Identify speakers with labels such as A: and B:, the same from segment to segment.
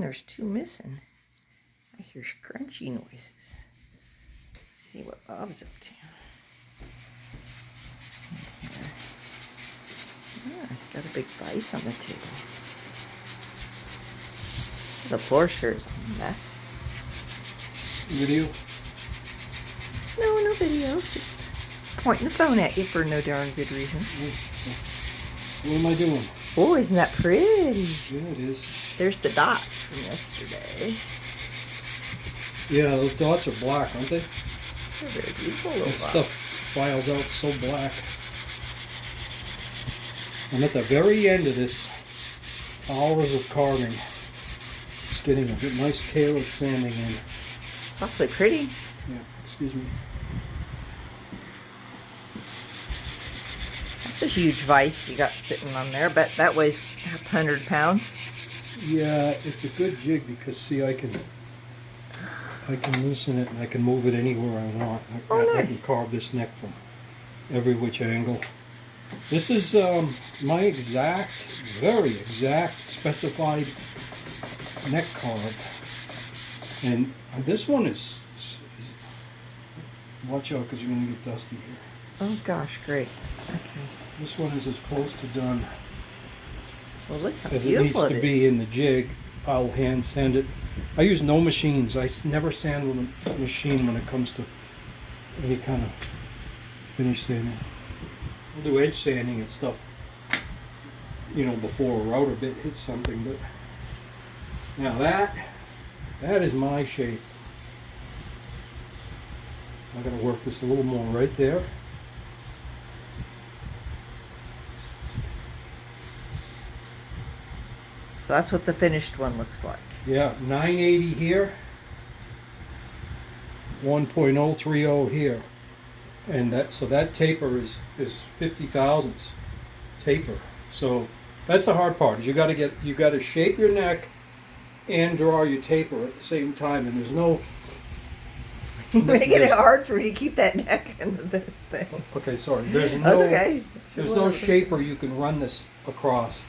A: one, there's two missing. I hear crunchy noises. Let's see what Bob's up to. Got a big vise on the table. The floor sure is a mess.
B: Video?
A: No video. Just pointing the phone at you for no darn good reason.
B: What am I doing?
A: Oh, isn't that pretty?
B: Yeah, it is.
A: There's the dots from yesterday.
B: Yeah, those dots are black, aren't they?
A: They're very beautiful.
B: That stuff files out so black. I'm at the very end of this hours of carving. Just getting a good nice tail of sanding in.
A: Awfully pretty.
B: Yeah, excuse me.
A: That's a huge vise you got sitting on there. But that weighs 100 pounds.
B: Yeah, it's a good jig because see, I can loosen it and I can move it anywhere I want. I can carve this neck from every which angle. This is my exact, very exact specified neck carve. And this one is watch out because you're going to get dusty here.
A: Oh gosh, great. Okay.
B: This one is as close to done
A: Well, look how
B: as it needs to be in the jig. I'll hand sand it. I use no machines. I never sand with a machine when it comes to any kind of finish sanding. We'll do edge sanding and stuff, you know, before a router bit hits something. But now that is my shape. I'm going to work this a little more right there.
A: So that's what the finished one looks like.
B: Yeah, 980 here, 1.030 here, and that taper is 50 thousandths taper. So that's the hard part. Is you got to shape your neck and draw your taper at the same time, and there's no.
A: Making it hard for me to keep that neck in the thing.
B: Okay, sorry. There's no.
A: That's okay.
B: There's no shaper you can run this across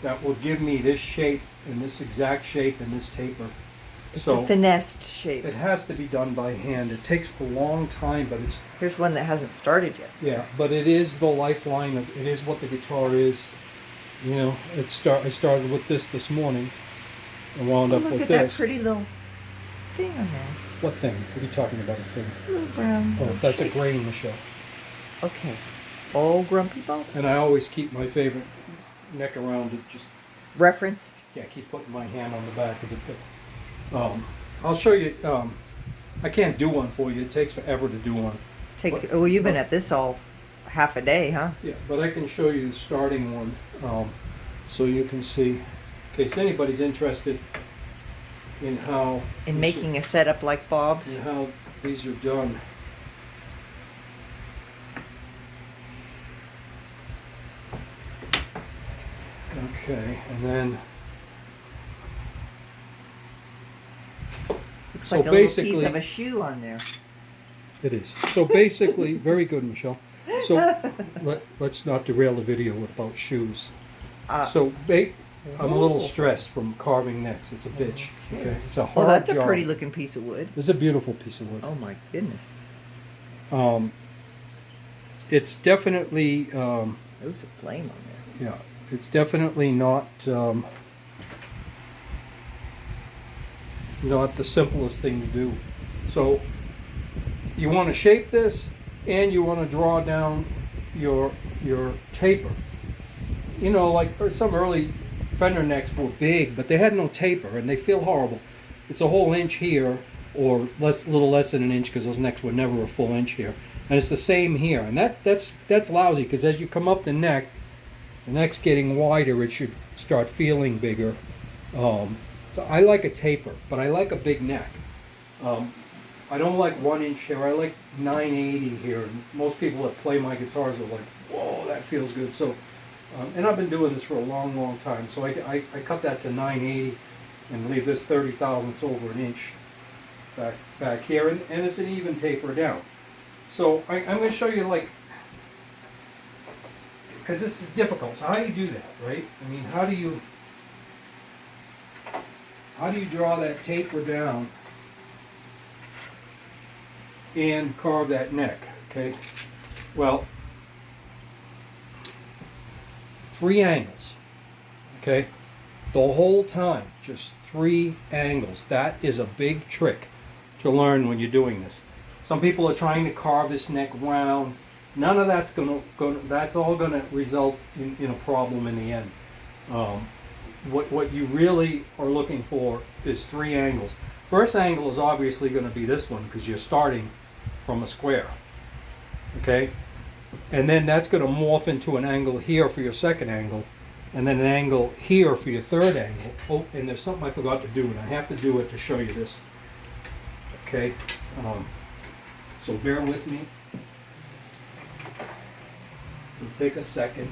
B: that will give me this shape and this exact shape and this taper.
A: It's a finessed shape.
B: It has to be done by hand. It takes a long time, but it's...
A: Here's one that hasn't started yet.
B: Yeah, but it is the lifeline. It is what the guitar is. You know, I started with this morning and wound up with this.
A: Look at that pretty little thing on there.
B: What thing? What are you talking about, a thing?
A: Little brown.
B: Oh, that's a grain, Michelle.
A: Okay. Oh, grumpy Bob.
B: And I always keep my favorite neck around it. Just
A: reference.
B: Yeah, keep putting my hand on the back of it. I'll show you. I can't do one for you. It takes forever to do one.
A: Well, you've been at this all half a day, huh?
B: Yeah, but I can show you the starting one, so you can see, in case anybody's interested in how
A: making a setup like Bob's.
B: And how these are done. Okay, and then
A: looks like a little piece of a shoe on there.
B: It is. So basically, very good, Michelle. So let's not derail the video about shoes. I'm a little stressed from carving necks. It's a bitch. Okay, it's a hard
A: Well, that's a
B: job.
A: pretty looking piece of wood.
B: It's a beautiful piece of wood.
A: Oh my goodness.
B: It's definitely.
A: There's a flame on there.
B: Yeah, it's definitely not the simplest thing to do. So you want to shape this, and you want to draw down your taper. You know, like some early Fender necks were big, but they had no taper, and they feel horrible. It's a whole inch here, or little less than an inch, because those necks were never a full inch here. And it's the same here, and that's lousy, because as you come up the neck's getting wider. It should start feeling bigger. So I like a taper, but I like a big neck. I don't like 1 inch here. I like 980 here. And most people that play my guitars are like, whoa, that feels good. So, and I've been doing this for a long, long time. So I cut that to 980 and leave this 30 thousandths over an inch back here. And it's an even taper down. So I'm going to show you, like, because this is difficult. So how do you do that, right? I mean, how do how do you draw that taper down and carve that neck, okay? Well, 3 angles, okay? The whole time, just 3 angles. That is a big trick to learn when you're doing this. Some people are trying to carve this neck round. None of that's that's all gonna result in a problem in the end. What you really are looking for is 3 angles. First angle is obviously going to be this one because you're starting from a square, okay? And then that's going to morph into an angle here for your second angle, and then an angle here for your third angle. Oh, and there's something I forgot to do, and I have to do it to show you this, okay? So bear with me. It'll take a second.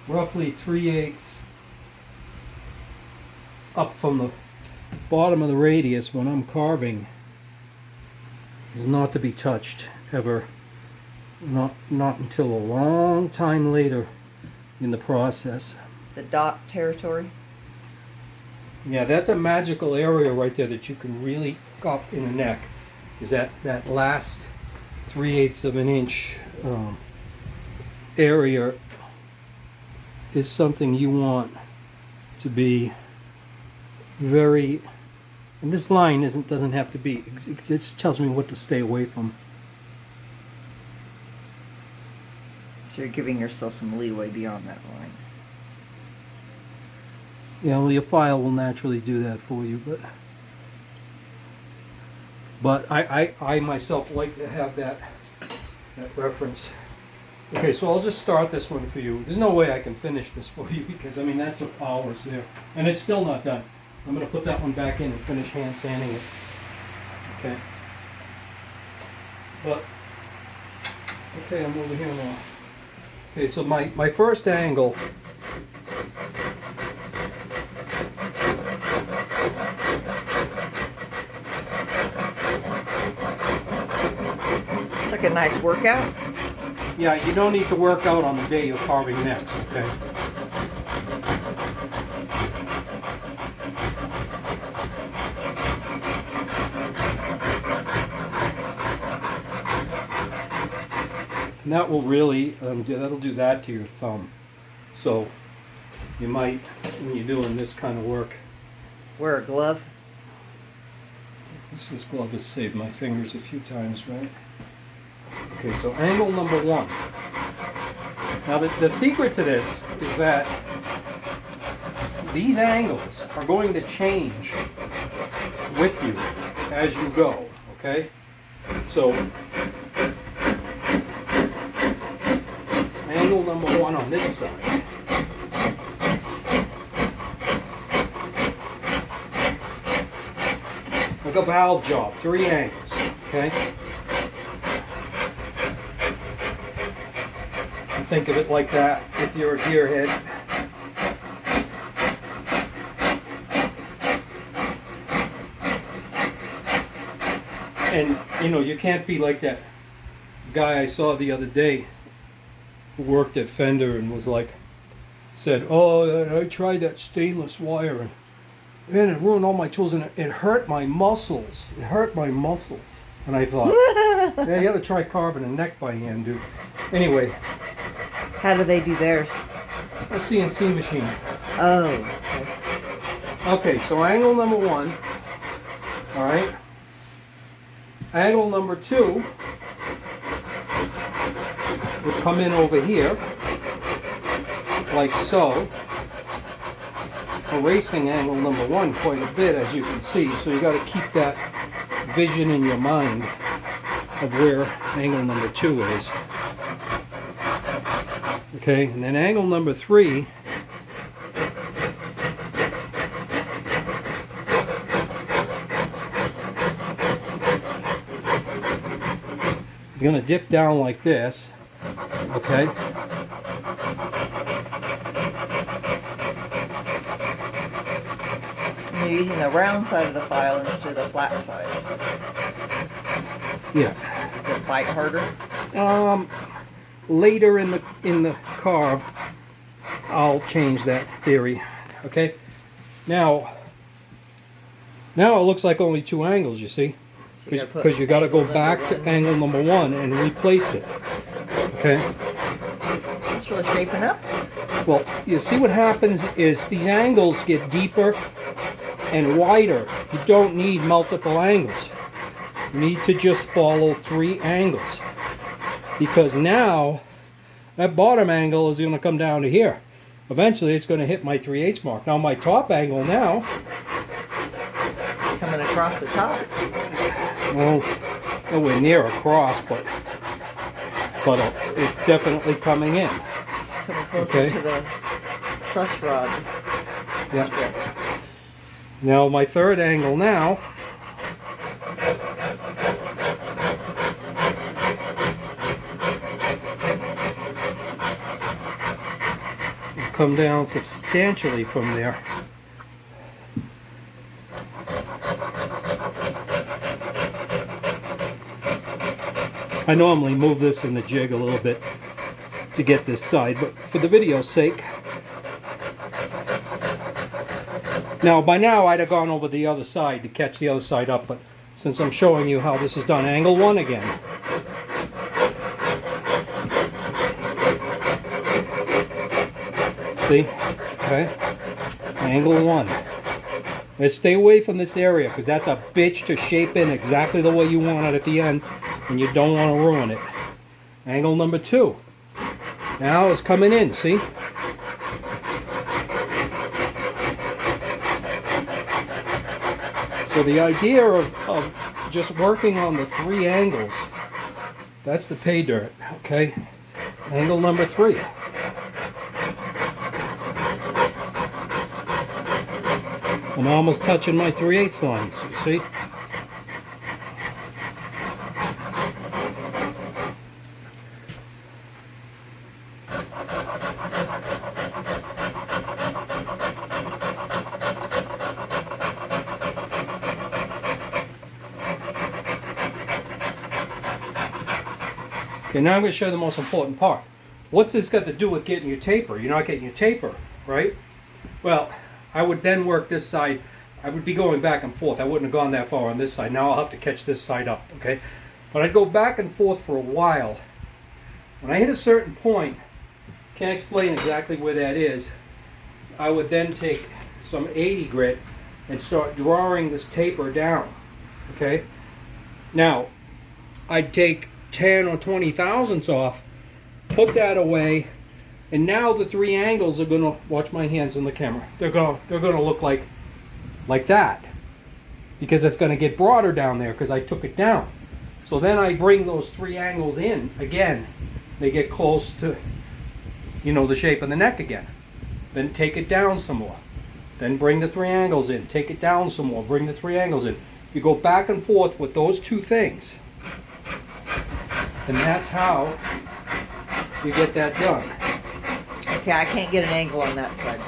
B: Roughly 3/8 up from the bottom of the radius when I'm carving is not to be touched ever. Not until a long time later in the process.
A: The dot territory.
B: Yeah, that's a magical area right there that you can really hook up in a neck. Is that last 3/8 of an inch area is something you want to be very, and this line doesn't have to be, it just tells me what to stay away from.
A: So you're giving yourself some leeway beyond that line.
B: Yeah, well, your file will naturally do that for you, but I myself like to have that reference. Okay, so I'll just start this one for you. There's no way I can finish this for you because, I mean, that took hours there. And it's still not done. I'm going to put that one back in and finish hand sanding it. Okay. But, okay, I'm over here now. Okay, so my first angle,
A: It's like a nice workout.
B: yeah, you don't need to work out on the day you're carving necks, okay? And that will really, that'll do that to your thumb. So you might, when you're doing this kind of work,
A: Wear a glove.
B: this glove has saved my fingers a few times, right? Okay, so angle number 1. Now the secret to this is that these angles are going to change with you as you go, okay? So angle number 1 on this side. Like a valve job, 3 angles, okay? Think of it like that if you're a gearhead. And you know, you can't be like that guy I saw the other day who worked at Fender and was like, said, oh, I tried that stainless wire and man, it ruined all my tools and it hurt my muscles. It hurt my muscles. And I thought, yeah, you gotta try carving a neck by hand, dude. Anyway.
A: How do they do theirs?
B: A CNC machine.
A: Oh.
B: Okay, so angle number 1. All right. Angle number 2 would come in over here, like so. Erasing angle number 1 quite a bit, as you can see. So you got to keep that vision in your mind of where angle number 2 is. Okay, and then angle number 3 is going to dip down like this. Okay.
A: And you're using the round side of the file instead of the flat side.
B: Yeah.
A: Does it bite harder?
B: Later in the carve, I'll change that theory. Okay. Now it looks like only 2 angles. You see, because you got to go back to angle number 1 and replace it. Okay.
A: It's really shaping up.
B: Well, you see what happens is these angles get deeper and wider. You don't need multiple angles. You need to just follow 3 angles. Because now that bottom angle is going to come down to here. Eventually it's going to hit my 3/8 mark. Now my top angle now,
A: coming across the top.
B: well, nowhere near across, but it's definitely coming in.
A: Coming closer to the truss rod.
B: Yeah. Now my 3rd angle now, will come down substantially from there. I normally move this in the jig a little bit to get this side, but for the video's sake. Now, by now I'd have gone over the other side to catch the other side up, but since I'm showing you how this is done, angle 1 again. See? Okay. Angle 1. Now stay away from this area because that's a bitch to shape in exactly the way you want it at the end, and you don't want to ruin it. Angle number 2. Now it's coming in, see? So the idea of just working on the 3 angles, that's the pay dirt, okay? Angle number 3. I'm almost touching my 3/8 line, you see? Okay, now I'm going to show you the most important part. What's this got to do with getting your taper? You're not getting your taper, right? Well, I would then work this side. I would be going back and forth. I wouldn't have gone that far on this side. Now I'll have to catch this side up, okay? But I'd go back and forth for a while. When I hit a certain point, can't explain exactly where that is, I would then take some 80 grit and start drawing this taper down, okay? Now, I'd take 10 or 20 thousandths off, put that away, and now the 3 angles are gonna, watch my hands on the camera, they're gonna look like that, because it's gonna get broader down there because I took it down. So then I bring those 3 angles in again, they get close to, you know, the shape of the neck again. Then take it down some more, then bring the 3 angles in, take it down some more, bring the 3 angles in. You go back and forth with those 2 things, and that's how you get that done.
A: Okay, I can't get an angle on that side.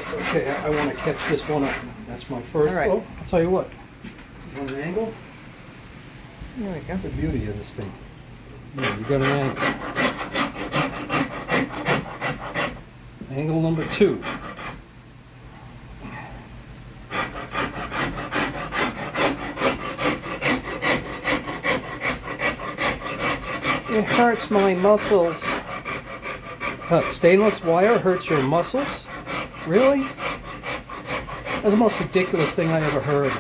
B: It's okay, I want to catch this one up. That's my first.
A: All right.
B: Oh, I'll tell you what. You want an angle?
A: There we go.
B: That's the beauty of this thing. Yeah, you got an angle. Angle number 2. It hurts my muscles. Stainless wire hurts your muscles? Really? That's the most ridiculous thing I ever heard.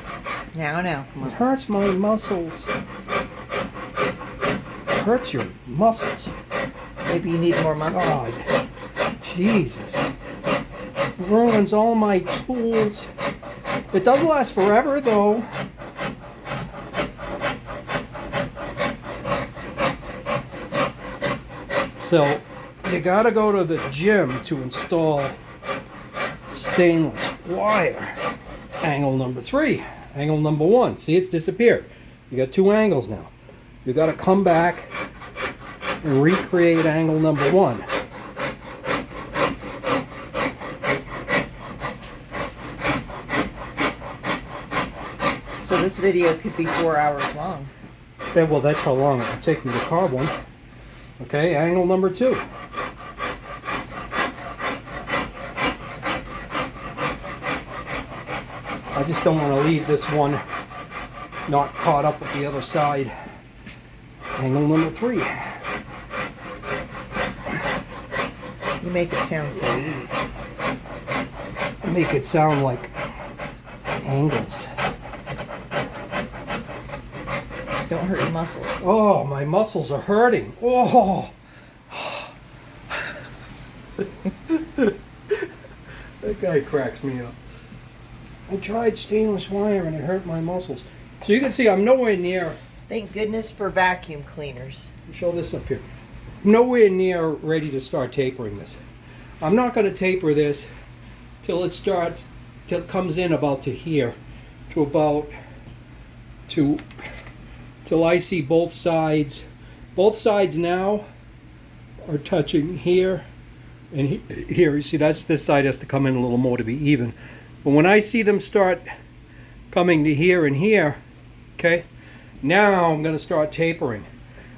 A: Now.
B: It hurts my muscles. It hurts your muscles.
A: Maybe you need more muscles.
B: God. Jesus. It ruins all my tools. It does last forever, though. So, you gotta go to the gym to install stainless wire. Angle number 3. Angle number 1. See, it's disappeared. You got 2 angles now. You gotta come back and recreate angle number 1.
A: So this video could be 4 hours long.
B: Yeah, well, that's how long it would take me to carve one. Okay, angle number 2. I just don't want to leave this one not caught up with the other side. Angle number 3.
A: You make it sound so easy.
B: Make it sound like angles.
A: Don't hurt your muscles.
B: Oh, my muscles are hurting. Oh. That guy cracks me up. I tried stainless wire and it hurt my muscles. So you can see I'm nowhere near.
A: Thank goodness for vacuum cleaners.
B: Show this up here. Nowhere near ready to start tapering this. I'm not going to taper this till it starts, till it comes in about to here, to about, till I see both sides. Both sides now are touching here and here. You see, this side has to come in a little more to be even. But when I see them start coming to here and here, okay, now I'm going to start tapering,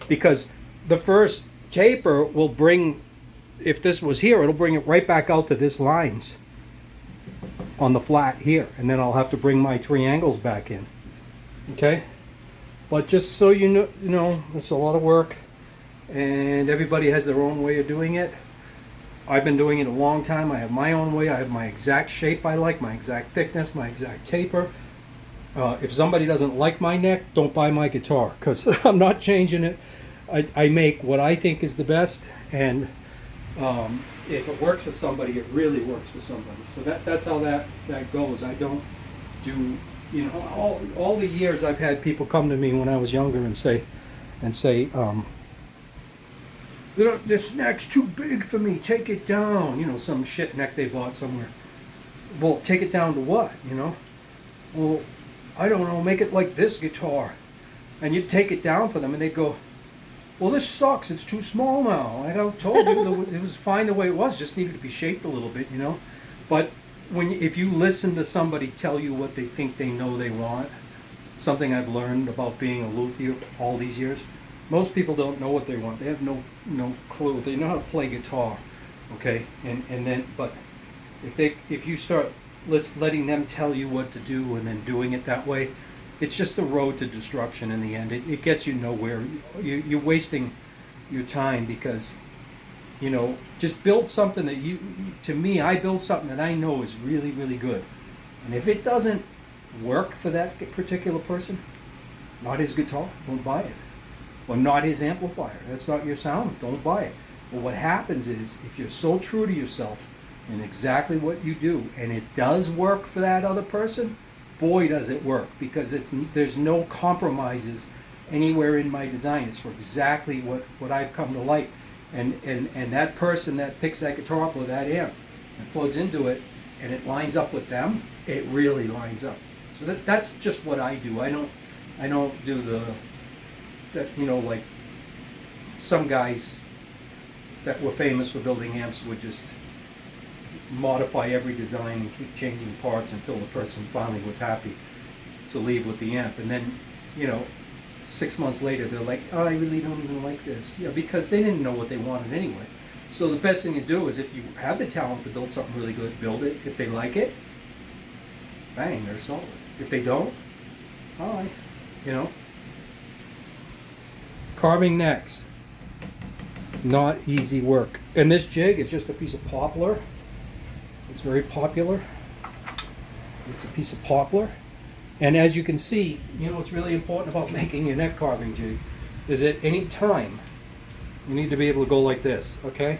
B: because the first taper will bring, if this was here, it'll bring it right back out to this lines on the flat here, and then I'll have to bring my 3 angles back in. Okay, but just so you know, it's a lot of work, and everybody has their own way of doing it. I've been doing it a long time. I have my own way. I have my exact shape I like, my exact thickness, my exact taper. If somebody doesn't like my neck, don't buy my guitar, because I'm not changing it. I make what I think is the best, and if it works for somebody, it really works for somebody. So that's how that goes. I don't do, you know, all the years I've had people come to me when I was younger and say, you know, this neck's too big for me, take it down. You know, some shit neck they bought somewhere. Well, take it down to what, you know? Well, I don't know, make it like this guitar. And you'd take it down for them and they'd go, well, this sucks, it's too small now. I told you it was fine the way it was, just needed to be shaped a little bit, you know? But if you listen to somebody tell you what they think they know they want, something I've learned about being a luthier all these years, most people don't know what they want. They have no clue. They know how to play guitar, okay? And then, but if you start letting them tell you what to do and then doing it that way, it's just a road to destruction in the end. It gets you nowhere. You're wasting your time, because, you know, just build something that to me, I build something that I know is really, really good. And if it doesn't work for that particular person, not his guitar, don't buy it. Or not his amplifier, that's not your sound, don't buy it. But what happens is, if you're so true to yourself and exactly what you do, and it does work for that other person, boy does it work, because there's no compromises anywhere in my design. It's for exactly what I've come to like. And that person that picks that guitar up with that amp and plugs into it, and it lines up with them, it really lines up. So that's just what I do. I don't do that, you know, like some guys that were famous for building amps would just modify every design and keep changing parts until the person finally was happy to leave with the amp. And then, you know, 6 months later they're like, oh, I really don't even like this. Yeah, because they didn't know what they wanted anyway. So the best thing to do is, if you have the talent to build something really good, build it. If they like it, bang, they're solid. If they don't, all right, you know. Carving necks, not easy work. And this jig is just a piece of poplar. It's very popular. It's a piece of poplar. And as you can see, you know what's really important about making your neck carving jig is at any time you need to be able to go like this, okay?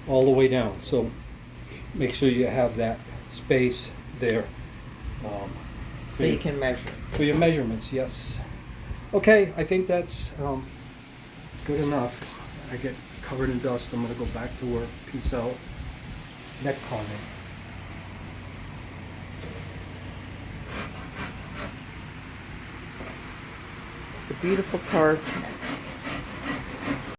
B: All the way down. So make sure you have that space there.
A: So you can measure.
B: For your measurements, yes. Okay, I think that's good enough. I get covered in dust. I'm going to go back to work. Peace out. Neck carving.
A: The beautiful carved neck.